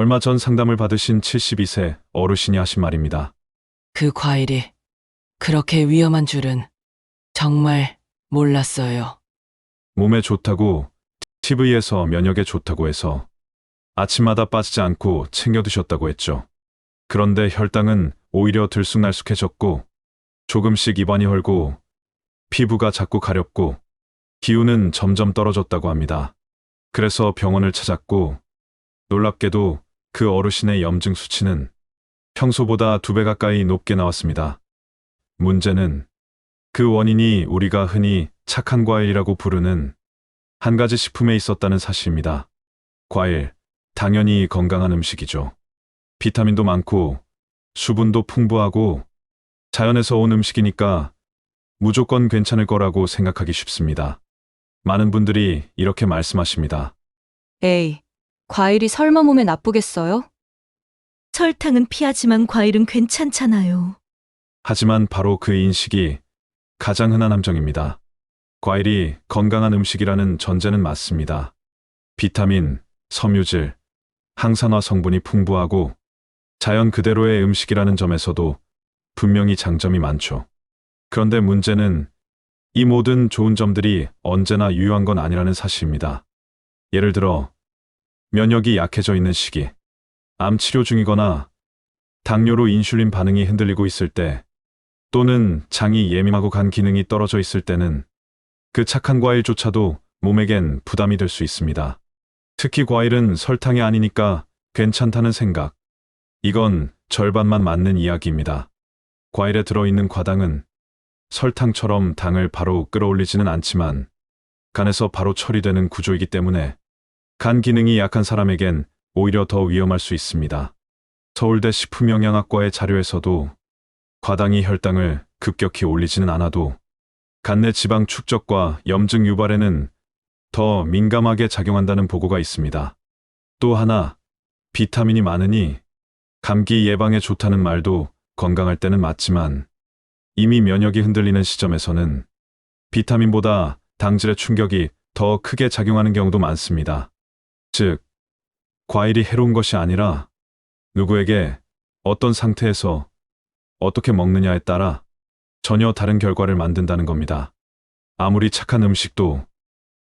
얼마 전 상담을 받으신 72세 어르신이 하신 말입니다. 그 과일이 그렇게 위험한 줄은 정말 몰랐어요. 몸에 좋다고, TV에서 면역에 좋다고 해서 아침마다 빠지지 않고 챙겨 드셨다고 했죠. 그런데 혈당은 오히려 들쑥날쑥해졌고, 조금씩 입안이 헐고, 피부가 자꾸 가렵고, 기운은 점점 떨어졌다고 합니다. 그래서 병원을 찾았고, 놀랍게도 그 어르신의 염증 수치는 평소보다 2배 가까이 높게 나왔습니다. 문제는 그 원인이 우리가 흔히 착한 과일이라고 부르는 한 가지 식품에 있었다는 사실입니다. 과일, 당연히 건강한 음식이죠. 비타민도 많고 수분도 풍부하고 자연에서 온 음식이니까 무조건 괜찮을 거라고 생각하기 쉽습니다. 많은 분들이 이렇게 말씀하십니다. 에이, 과일이 설마 몸에 나쁘겠어요? 설탕은 피하지만 과일은 괜찮잖아요. 하지만 바로 그 인식이 가장 흔한 함정입니다. 과일이 건강한 음식이라는 전제는 맞습니다. 비타민, 섬유질, 항산화 성분이 풍부하고 자연 그대로의 음식이라는 점에서도 분명히 장점이 많죠. 그런데 문제는 이 모든 좋은 점들이 언제나 유효한 건 아니라는 사실입니다. 예를 들어 면역이 약해져 있는 시기, 암 치료 중이거나 당뇨로 인슐린 반응이 흔들리고 있을 때, 또는 장이 예민하고 간 기능이 떨어져 있을 때는 그 착한 과일조차도 몸에겐 부담이 될 수 있습니다. 특히 과일은 설탕이 아니니까 괜찮다는 생각. 이건 절반만 맞는 이야기입니다. 과일에 들어있는 과당은 설탕처럼 당을 바로 끌어올리지는 않지만 간에서 바로 처리되는 구조이기 때문에 간 기능이 약한 사람에겐 오히려 더 위험할 수 있습니다. 서울대 식품영양학과의 자료에서도 과당이 혈당을 급격히 올리지는 않아도 간내 지방 축적과 염증 유발에는 더 민감하게 작용한다는 보고가 있습니다. 또 하나, 비타민이 많으니 감기 예방에 좋다는 말도 건강할 때는 맞지만 이미 면역이 흔들리는 시점에서는 비타민보다 당질의 충격이 더 크게 작용하는 경우도 많습니다. 즉, 과일이 해로운 것이 아니라 누구에게 어떤 상태에서 어떻게 먹느냐에 따라 전혀 다른 결과를 만든다는 겁니다. 아무리 착한 음식도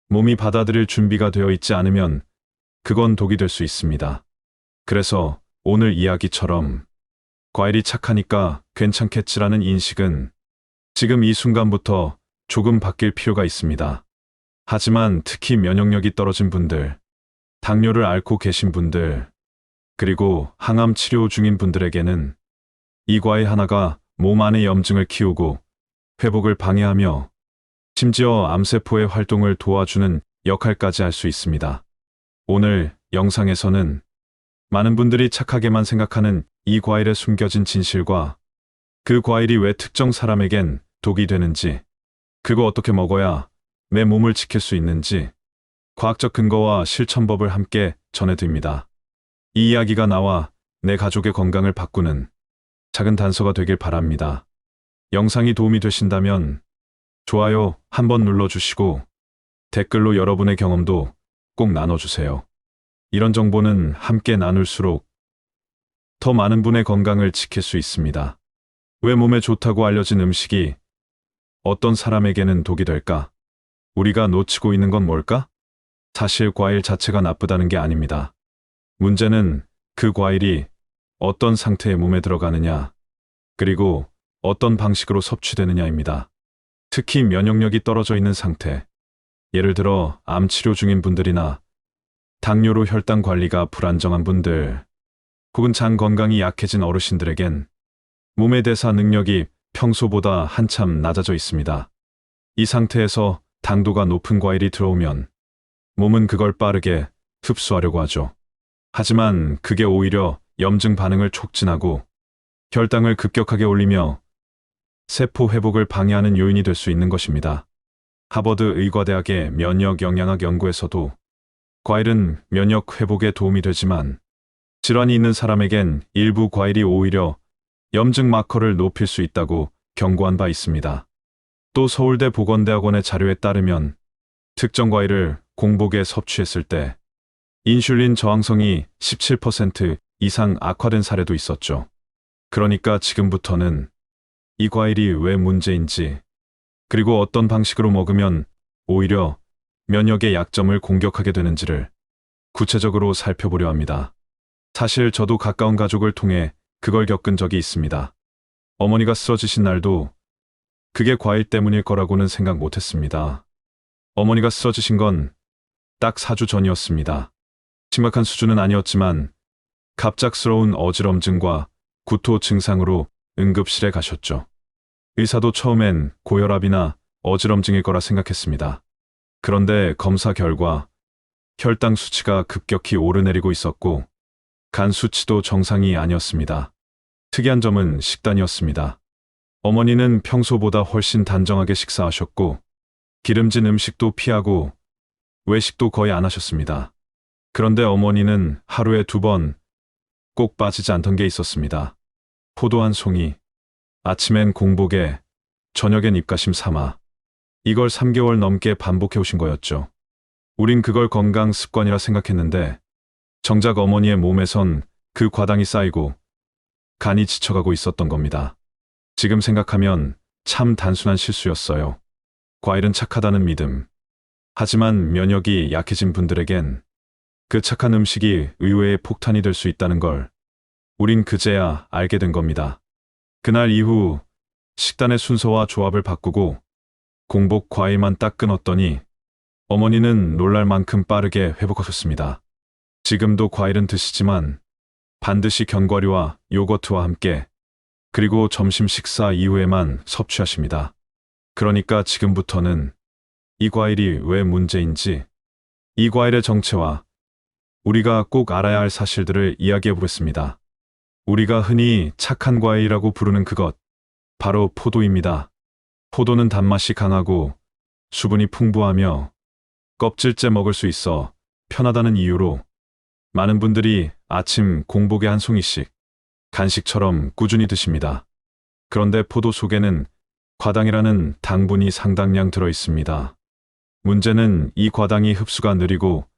몸이 받아들일 준비가 되어 있지 않으면 그건 독이 될 수 있습니다. 그래서 오늘 이야기처럼 과일이 착하니까 괜찮겠지라는 인식은 지금 이 순간부터 조금 바뀔 필요가 있습니다. 하지만 특히 면역력이 떨어진 분들, 당뇨를 앓고 계신 분들, 그리고 항암 치료 중인 분들에게는 이 과일 하나가 몸 안의 염증을 키우고 회복을 방해하며 심지어 암세포의 활동을 도와주는 역할까지 할 수 있습니다. 오늘 영상에서는 많은 분들이 착하게만 생각하는 이 과일에 숨겨진 진실과 그 과일이 왜 특정 사람에겐 독이 되는지, 그거 어떻게 먹어야 내 몸을 지킬 수 있는지 과학적 근거와 실천법을 함께 전해드립니다. 이 이야기가 나와 내 가족의 건강을 바꾸는 작은 단서가 되길 바랍니다. 영상이 도움이 되신다면 좋아요 한번 눌러주시고 댓글로 여러분의 경험도 꼭 나눠주세요. 이런 정보는 함께 나눌수록 더 많은 분의 건강을 지킬 수 있습니다. 왜 몸에 좋다고 알려진 음식이 어떤 사람에게는 독이 될까? 우리가 놓치고 있는 건 뭘까? 사실 과일 자체가 나쁘다는 게 아닙니다. 문제는 그 과일이 어떤 상태에 몸에 들어가느냐, 그리고 어떤 방식으로 섭취되느냐입니다. 특히 면역력이 떨어져 있는 상태, 예를 들어 암 치료 중인 분들이나 당뇨로 혈당 관리가 불안정한 분들, 혹은 장 건강이 약해진 어르신들에겐 몸의 대사 능력이 평소보다 한참 낮아져 있습니다. 이 상태에서 당도가 높은 과일이 들어오면 몸은 그걸 빠르게 흡수하려고 하죠. 하지만 그게 오히려 염증 반응을 촉진하고 혈당을 급격하게 올리며 세포 회복을 방해하는 요인이 될 수 있는 것입니다. 하버드 의과대학의 면역영양학 연구에서도 과일은 면역 회복에 도움이 되지만 질환이 있는 사람에겐 일부 과일이 오히려 염증 마커를 높일 수 있다고 경고한 바 있습니다. 또 서울대 보건대학원의 자료에 따르면 특정 과일을 공복에 섭취했을 때 인슐린 저항성이 17% 이상 악화된 사례도 있었죠. 그러니까 지금부터는 이 과일이 왜 문제인지, 그리고 어떤 방식으로 먹으면 오히려 면역의 약점을 공격하게 되는지를 구체적으로 살펴보려 합니다. 사실 저도 가까운 가족을 통해 그걸 겪은 적이 있습니다. 어머니가 쓰러지신 날도 그게 과일 때문일 거라고는 생각 못했습니다. 어머니가 쓰러지신 건 딱 4주 전이었습니다. 심각한 수준은 아니었지만 갑작스러운 어지럼증과 구토 증상으로 응급실에 가셨죠. 의사도 처음엔 고혈압이나 어지럼증일 거라 생각했습니다. 그런데 검사 결과 혈당 수치가 급격히 오르내리고 있었고 간 수치도 정상이 아니었습니다. 특이한 점은 식단이었습니다. 어머니는 평소보다 훨씬 단정하게 식사하셨고 기름진 음식도 피하고 외식도 거의 안 하셨습니다. 그런데 어머니는 하루에 2번 꼭 빠지지 않던 게 있었습니다. 포도 한 송이, 아침엔 공복에, 저녁엔 입가심 삼아. 이걸 3개월 넘게 반복해 오신 거였죠. 우린 그걸 건강 습관이라 생각했는데 정작 어머니의 몸에선 그 과당이 쌓이고 간이 지쳐가고 있었던 겁니다. 지금 생각하면 참 단순한 실수였어요. 과일은 착하다는 믿음. 하지만 면역이 약해진 분들에겐 그 착한 음식이 의외의 폭탄이 될 수 있다는 걸 우린 그제야 알게 된 겁니다. 그날 이후 식단의 순서와 조합을 바꾸고 공복 과일만 딱 끊었더니 어머니는 놀랄 만큼 빠르게 회복하셨습니다. 지금도 과일은 드시지만 반드시 견과류와 요거트와 함께, 그리고 점심 식사 이후에만 섭취하십니다. 그러니까 지금부터는 이 과일이 왜 문제인지, 이 과일의 정체와 우리가 꼭 알아야 할 사실들을 이야기해 보겠습니다. 우리가 흔히 착한 과일이라고 부르는 그것, 바로 포도입니다. 포도는 단맛이 강하고 수분이 풍부하며 껍질째 먹을 수 있어 편하다는 이유로 많은 분들이 아침 공복에 한 송이씩 간식처럼 꾸준히 드십니다. 그런데 포도 속에는 과당이라는 당분이 상당량 들어 있습니다. 문제는 이 과당이 흡수가 느리고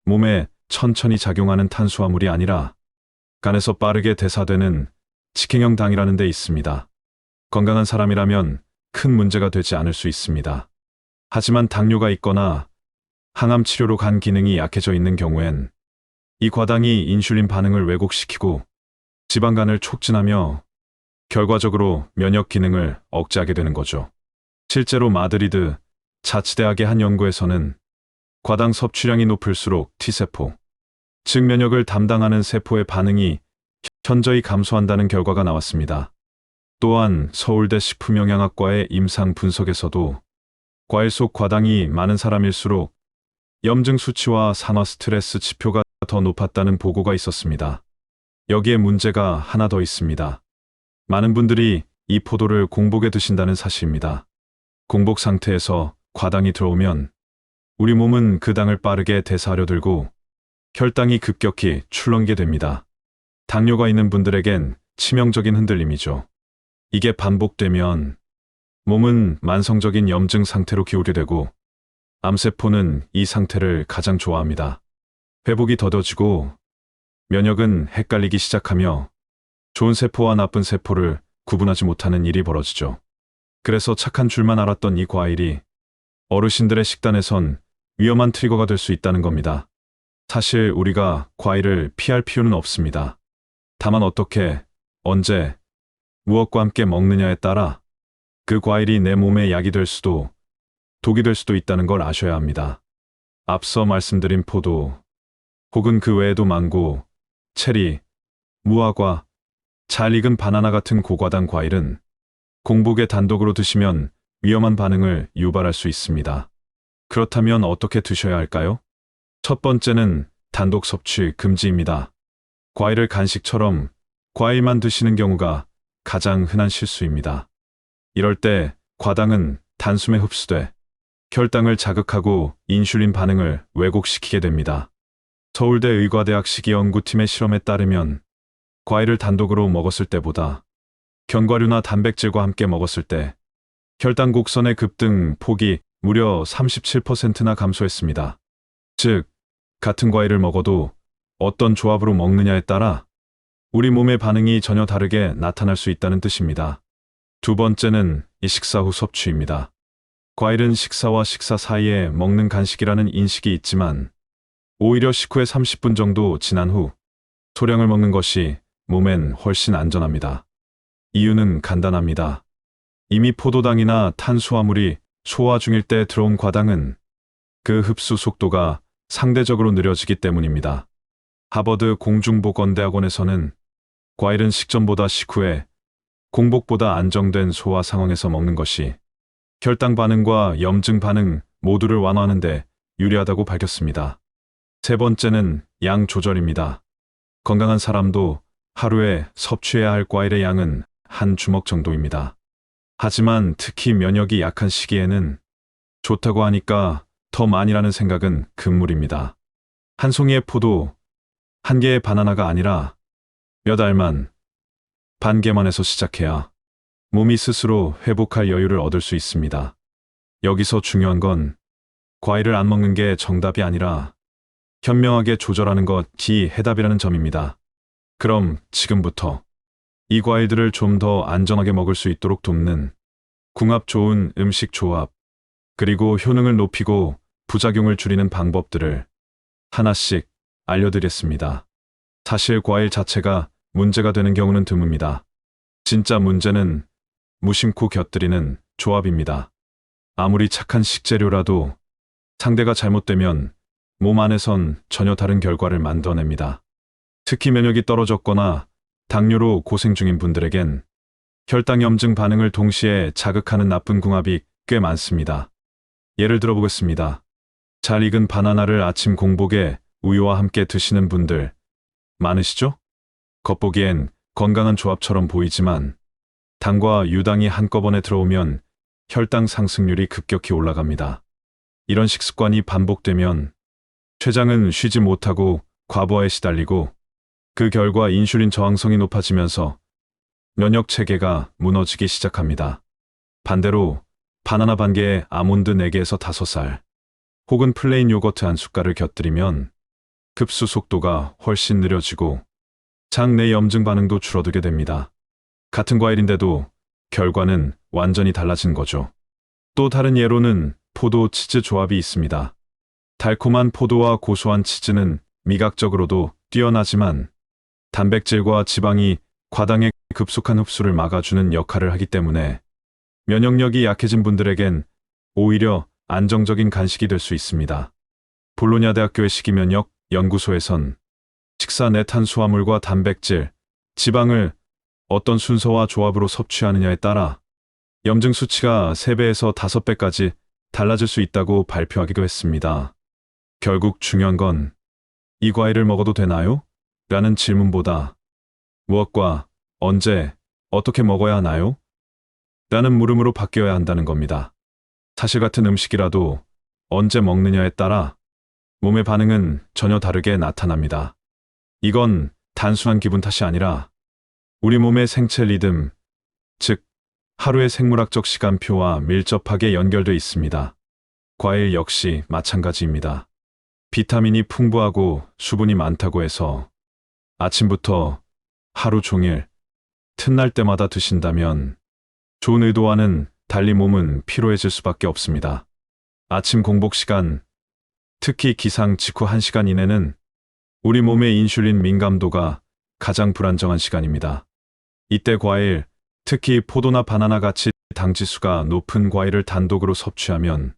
몸에 천천히 작용하는 탄수화물이 아니라 간에서 빠르게 대사되는 직행형 당이라는 데 있습니다. 건강한 사람이라면 큰 문제가 되지 않을 수 있습니다. 하지만 당뇨가 있거나 항암 치료로 간 기능이 약해져 있는 경우엔 이 과당이 인슐린 반응을 왜곡시키고 지방간을 촉진하며 결과적으로 면역 기능을 억제하게 되는 거죠. 실제로 마드리드 자치대학의 한 연구에서는 과당 섭취량이 높을수록 T세포, 즉 면역을 담당하는 세포의 반응이 현저히 감소한다는 결과가 나왔습니다. 또한 서울대 식품영양학과의 임상 분석에서도 과일 속 과당이 많은 사람일수록 염증 수치와 산화 스트레스 지표가 더 높았다는 보고가 있었습니다. 여기에 문제가 하나 더 있습니다. 많은 분들이 이 포도를 공복에 드신다는 사실입니다. 공복 상태에서 과당이 들어오면 우리 몸은 그 당을 빠르게 대사하려 들고 혈당이 급격히 출렁이게 됩니다. 당뇨가 있는 분들에겐 치명적인 흔들림이죠. 이게 반복되면 몸은 만성적인 염증 상태로 기울게 되고 암세포는 이 상태를 가장 좋아합니다. 회복이 더뎌지고 면역은 헷갈리기 시작하며 좋은 세포와 나쁜 세포를 구분하지 못하는 일이 벌어지죠. 그래서 착한 줄만 알았던 이 과일이 어르신들의 식단에선 위험한 트리거가 될 수 있다는 겁니다. 사실 우리가 과일을 피할 필요는 없습니다. 다만 어떻게, 언제, 무엇과 함께 먹느냐에 따라 그 과일이 내 몸에 약이 될 수도 독이 될 수도 있다는 걸 아셔야 합니다. 앞서 말씀드린 포도, 혹은 그 외에도 망고, 체리, 무화과, 잘 익은 바나나 같은 고과당 과일은 공복에 단독으로 드시면 위험한 반응을 유발할 수 있습니다. 그렇다면 어떻게 드셔야 할까요? 첫 번째는 단독 섭취 금지입니다. 과일을 간식처럼 과일만 드시는 경우가 가장 흔한 실수입니다. 이럴 때 과당은 단숨에 흡수돼 혈당을 자극하고 인슐린 반응을 왜곡시키게 됩니다. 서울대 의과대학 식이연구팀의 실험에 따르면 과일을 단독으로 먹었을 때보다 견과류나 단백질과 함께 먹었을 때 혈당 곡선의 급등 폭이 무려 37%나 감소했습니다. 즉, 같은 과일을 먹어도 어떤 조합으로 먹느냐에 따라 우리 몸의 반응이 전혀 다르게 나타날 수 있다는 뜻입니다. 두 번째는 이 식사 후 섭취입니다. 과일은 식사와 식사 사이에 먹는 간식이라는 인식이 있지만 오히려 식후에 30분 정도 지난 후 소량을 먹는 것이 몸엔 훨씬 안전합니다. 이유는 간단합니다. 이미 포도당이나 탄수화물이 소화 중일 때 들어온 과당은 그 흡수 속도가 상대적으로 느려지기 때문입니다. 하버드 공중보건대학원에서는 과일은 식전보다 식후에 공복보다 안정된 소화 상황에서 먹는 것이 혈당 반응과 염증 반응 모두를 완화하는 데 유리하다고 밝혔습니다. 세 번째는 양 조절입니다. 건강한 사람도 하루에 섭취해야 할 과일의 양은 한 주먹 정도입니다. 하지만 특히 면역이 약한 시기에는 좋다고 하니까 더 많이라는 생각은 금물입니다. 한 송이의 포도, 한 개의 바나나가 아니라 몇 알만, 반 개만 해서 시작해야 몸이 스스로 회복할 여유를 얻을 수 있습니다. 여기서 중요한 건 과일을 안 먹는 게 정답이 아니라 현명하게 조절하는 것이 해답이라는 점입니다. 그럼 지금부터 이 과일들을 좀 더 안전하게 먹을 수 있도록 돕는 궁합 좋은 음식 조합, 그리고 효능을 높이고 부작용을 줄이는 방법들을 하나씩 알려드렸습니다. 사실 과일 자체가 문제가 되는 경우는 드뭅니다. 진짜 문제는 무심코 곁들이는 조합입니다. 아무리 착한 식재료라도 상대가 잘못되면 몸 안에선 전혀 다른 결과를 만들어냅니다. 특히 면역이 떨어졌거나 당뇨로 고생 중인 분들에겐 혈당 염증 반응을 동시에 자극하는 나쁜 궁합이 꽤 많습니다. 예를 들어보겠습니다. 잘 익은 바나나를 아침 공복에 우유와 함께 드시는 분들 많으시죠? 겉보기엔 건강한 조합처럼 보이지만 당과 유당이 한꺼번에 들어오면 혈당 상승률이 급격히 올라갑니다. 이런 식습관이 반복되면 췌장은 쉬지 못하고 과부하에 시달리고 그 결과 인슐린 저항성이 높아지면서 면역 체계가 무너지기 시작합니다. 반대로 바나나 반 개에 아몬드 4개에서 5알 혹은 플레인 요거트 한 숟갈을 곁들이면 흡수 속도가 훨씬 느려지고 장 내 염증 반응도 줄어들게 됩니다. 같은 과일인데도 결과는 완전히 달라진 거죠. 또 다른 예로는 포도 치즈 조합이 있습니다. 달콤한 포도와 고소한 치즈는 미각적으로도 뛰어나지만 단백질과 지방이 과당의 급속한 흡수를 막아주는 역할을 하기 때문에 면역력이 약해진 분들에겐 오히려 안정적인 간식이 될 수 있습니다. 볼로냐 대학교의 식이면역 연구소에선 식사 내 탄수화물과 단백질, 지방을 어떤 순서와 조합으로 섭취하느냐에 따라 염증 수치가 3배에서 5배까지 달라질 수 있다고 발표하기도 했습니다. 결국 중요한 건 이 과일을 먹어도 되나요? 라는 질문보다 무엇과 언제, 어떻게 먹어야 하나요? 라는 물음으로 바뀌어야 한다는 겁니다. 사실 같은 음식이라도 언제 먹느냐에 따라 몸의 반응은 전혀 다르게 나타납니다. 이건 단순한 기분 탓이 아니라 우리 몸의 생체 리듬, 즉 하루의 생물학적 시간표와 밀접하게 연결돼 있습니다. 과일 역시 마찬가지입니다. 비타민이 풍부하고 수분이 많다고 해서 아침부터 하루 종일 틈날 때마다 드신다면 좋은 의도와는 달리 몸은 피로해질 수밖에 없습니다. 아침 공복 시간, 특히 기상 직후 1시간 이내는 우리 몸의 인슐린 민감도가 가장 불안정한 시간입니다. 이때 과일, 특히 포도나 바나나 같이 당지수가 높은 과일을 단독으로 섭취하면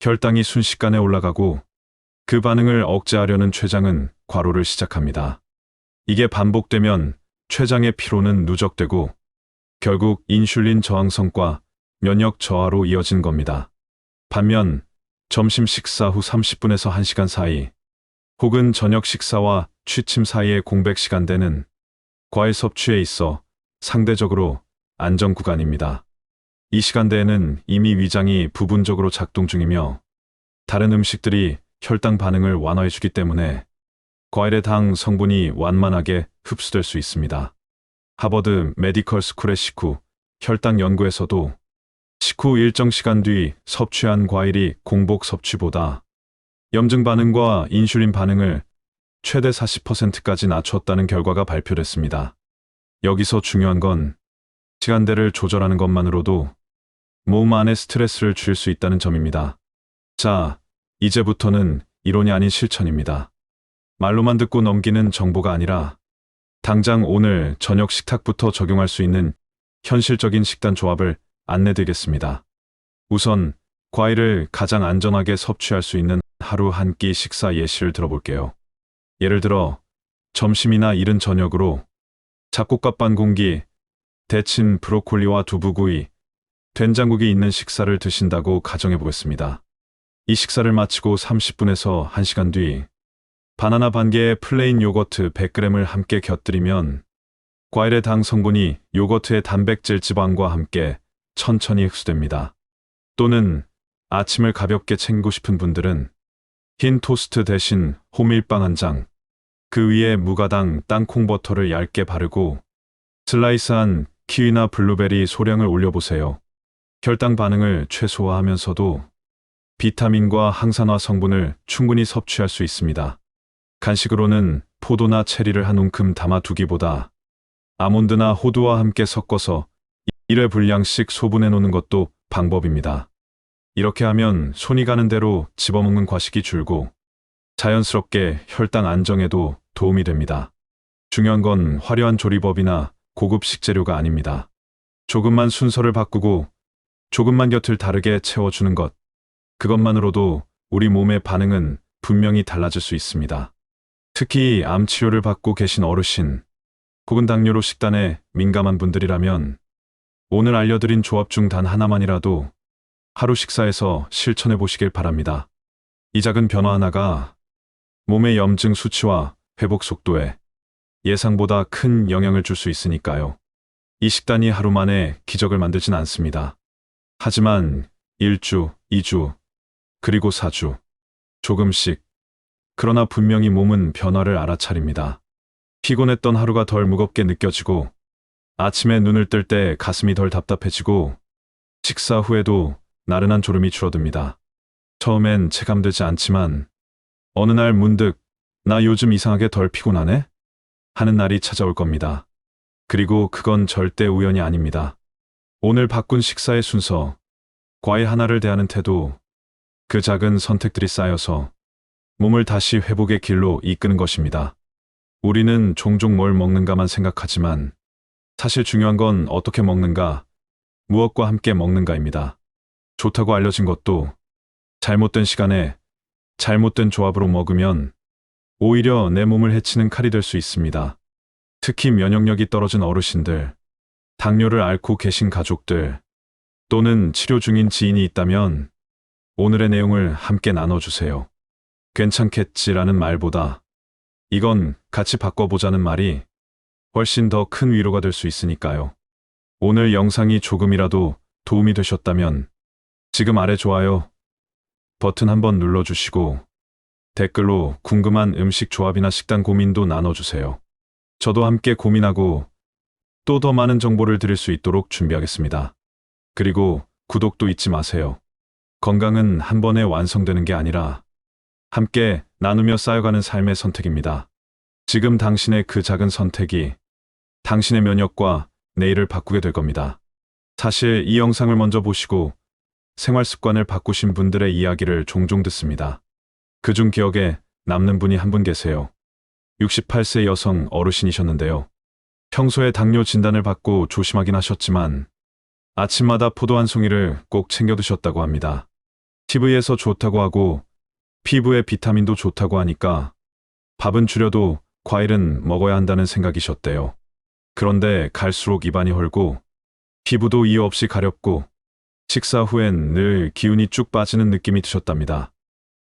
혈당이 순식간에 올라가고 그 반응을 억제하려는 췌장은 과로를 시작합니다. 이게 반복되면 췌장의 피로는 누적되고 결국 인슐린 저항성과 면역 저하로 이어진 겁니다. 반면 점심 식사 후 30분에서 1시간 사이 혹은 저녁 식사와 취침 사이의 공백 시간대는 과일 섭취에 있어 상대적으로 안정 구간입니다. 이 시간대에는 이미 위장이 부분적으로 작동 중이며 다른 음식들이 혈당 반응을 완화해주기 때문에 과일의 당 성분이 완만하게 흡수될 수 있습니다. 하버드 메디컬 스쿨의 식후 혈당 연구에서도 식후 일정 시간 뒤 섭취한 과일이 공복 섭취보다 염증 반응과 인슐린 반응을 최대 40%까지 낮췄다는 결과가 발표됐습니다. 여기서 중요한 건 시간대를 조절하는 것만으로도 몸 안에 스트레스를 줄 수 있다는 점입니다. 자, 이제부터는 이론이 아닌 실천입니다. 말로만 듣고 넘기는 정보가 아니라 당장 오늘 저녁 식탁부터 적용할 수 있는 현실적인 식단 조합을 안내드리겠습니다. 우선 과일을 가장 안전하게 섭취할 수 있는 하루 한 끼 식사 예시를 들어볼게요. 예를 들어 점심이나 이른 저녁으로 잡곡밥 반 공기, 데친 브로콜리와 두부구이, 된장국이 있는 식사를 드신다고 가정해 보겠습니다. 이 식사를 마치고 30분에서 1시간 뒤 바나나 반 개에 플레인 요거트 100g을 함께 곁들이면 과일의 당 성분이 요거트의 단백질 지방과 함께 천천히 흡수됩니다. 또는 아침을 가볍게 챙기고 싶은 분들은 흰 토스트 대신 호밀빵 한 장, 그 위에 무가당 땅콩 버터를 얇게 바르고 슬라이스한 키위나 블루베리 소량을 올려보세요. 혈당 반응을 최소화하면서도 비타민과 항산화 성분을 충분히 섭취할 수 있습니다. 간식으로는 포도나 체리를 한 움큼 담아두기보다 아몬드나 호두와 함께 섞어서 1회 분량씩 소분해 놓는 것도 방법입니다. 이렇게 하면 손이 가는 대로 집어먹는 과식이 줄고 자연스럽게 혈당 안정에도 도움이 됩니다. 중요한 건 화려한 조리법이나 고급 식재료가 아닙니다. 조금만 순서를 바꾸고 조금만 곁을 다르게 채워주는 것. 그것만으로도 우리 몸의 반응은 분명히 달라질 수 있습니다. 특히 암 치료를 받고 계신 어르신, 혹은 당뇨로 식단에 민감한 분들이라면 오늘 알려드린 조합 중 단 하나만이라도 하루 식사에서 실천해 보시길 바랍니다. 이 작은 변화 하나가 몸의 염증 수치와 회복 속도에 예상보다 큰 영향을 줄 수 있으니까요. 이 식단이 하루 만에 기적을 만들진 않습니다. 하지만 1주, 2주, 그리고 4주, 조금씩, 그러나 분명히 몸은 변화를 알아차립니다. 피곤했던 하루가 덜 무겁게 느껴지고, 아침에 눈을 뜰 때 가슴이 덜 답답해지고, 식사 후에도 나른한 졸음이 줄어듭니다. 처음엔 체감되지 않지만, 어느 날 문득, 나 요즘 이상하게 덜 피곤하네? 하는 날이 찾아올 겁니다. 그리고 그건 절대 우연이 아닙니다. 오늘 바꾼 식사의 순서, 과일 하나를 대하는 태도, 그 작은 선택들이 쌓여서 몸을 다시 회복의 길로 이끄는 것입니다. 우리는 종종 뭘 먹는가만 생각하지만 사실 중요한 건 어떻게 먹는가, 무엇과 함께 먹는가입니다. 좋다고 알려진 것도 잘못된 시간에 잘못된 조합으로 먹으면 오히려 내 몸을 해치는 칼이 될 수 있습니다. 특히 면역력이 떨어진 어르신들, 당뇨를 앓고 계신 가족들, 또는 치료 중인 지인이 있다면 오늘의 내용을 함께 나눠주세요. 괜찮겠지라는 말보다 이건 같이 바꿔보자는 말이 훨씬 더 큰 위로가 될 수 있으니까요. 오늘 영상이 조금이라도 도움이 되셨다면 지금 아래 좋아요 버튼 한번 눌러주시고 댓글로 궁금한 음식 조합이나 식단 고민도 나눠주세요. 저도 함께 고민하고 또 더 많은 정보를 드릴 수 있도록 준비하겠습니다. 그리고 구독도 잊지 마세요. 건강은 한 번에 완성되는 게 아니라 함께 나누며 쌓여가는 삶의 선택입니다. 지금 당신의 그 작은 선택이 당신의 면역과 내일을 바꾸게 될 겁니다. 사실 이 영상을 먼저 보시고 생활 습관을 바꾸신 분들의 이야기를 종종 듣습니다. 그중 기억에 남는 분이 한 분 계세요. 68세 여성 어르신이셨는데요. 평소에 당뇨 진단을 받고 조심하긴 하셨지만 아침마다 포도 한 송이를 꼭 챙겨 드셨다고 합니다. TV에서 좋다고 하고 피부에 비타민도 좋다고 하니까 밥은 줄여도 과일은 먹어야 한다는 생각이셨대요. 그런데 갈수록 입안이 헐고 피부도 이유 없이 가렵고 식사 후엔 늘 기운이 쭉 빠지는 느낌이 드셨답니다.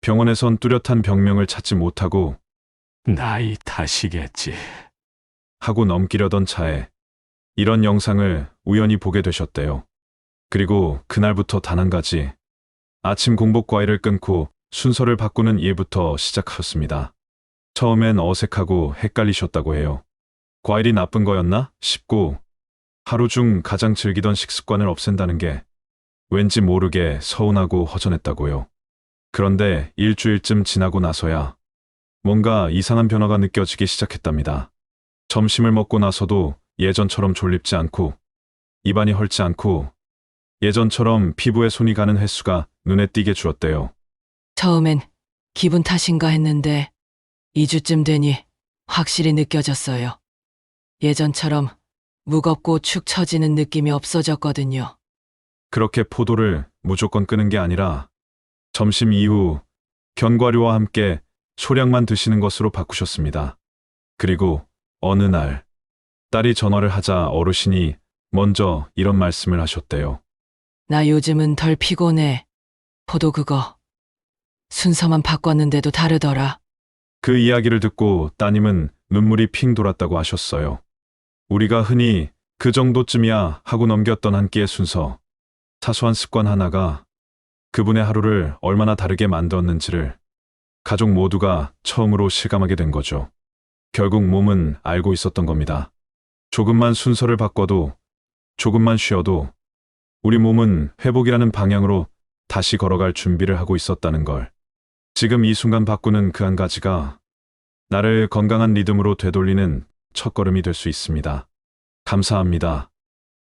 병원에선 뚜렷한 병명을 찾지 못하고 나이 탓이겠지. 하고 넘기려던 차에 이런 영상을 우연히 보게 되셨대요. 그리고 그날부터 단 한 가지, 아침 공복 과일을 끊고 순서를 바꾸는 일부터 시작하셨습니다. 처음엔 어색하고 헷갈리셨다고 해요. 과일이 나쁜 거였나 싶고 하루 중 가장 즐기던 식습관을 없앤다는 게 왠지 모르게 서운하고 허전했다고요. 그런데 일주일쯤 지나고 나서야 뭔가 이상한 변화가 느껴지기 시작했답니다. 점심을 먹고 나서도 예전처럼 졸립지 않고 입안이 헐지 않고 예전처럼 피부에 손이 가는 횟수가 눈에 띄게 주었대요. 처음엔 기분 탓인가 했는데 2주쯤 되니 확실히 느껴졌어요. 예전처럼 무겁고 축 처지는 느낌이 없어졌거든요. 그렇게 포도를 무조건 끄는 게 아니라 점심 이후 견과류와 함께 소량만 드시는 것으로 바꾸셨습니다. 그리고 어느 날 딸이 전화를 하자 어르신이 먼저 이런 말씀을 하셨대요. 나 요즘은 덜 피곤해. 포도 그거 순서만 바꿨는데도 다르더라. 그 이야기를 듣고 따님은 눈물이 핑 돌았다고 하셨어요. 우리가 흔히 그 정도쯤이야 하고 넘겼던 한 끼의 순서, 사소한 습관 하나가 그분의 하루를 얼마나 다르게 만들었는지를 가족 모두가 처음으로 실감하게 된 거죠. 결국 몸은 알고 있었던 겁니다. 조금만 순서를 바꿔도, 조금만 쉬어도 우리 몸은 회복이라는 방향으로 다시 걸어갈 준비를 하고 있었다는 걸. 지금 이 순간 바꾸는 그 한 가지가 나를 건강한 리듬으로 되돌리는 첫걸음이 될 수 있습니다. 감사합니다.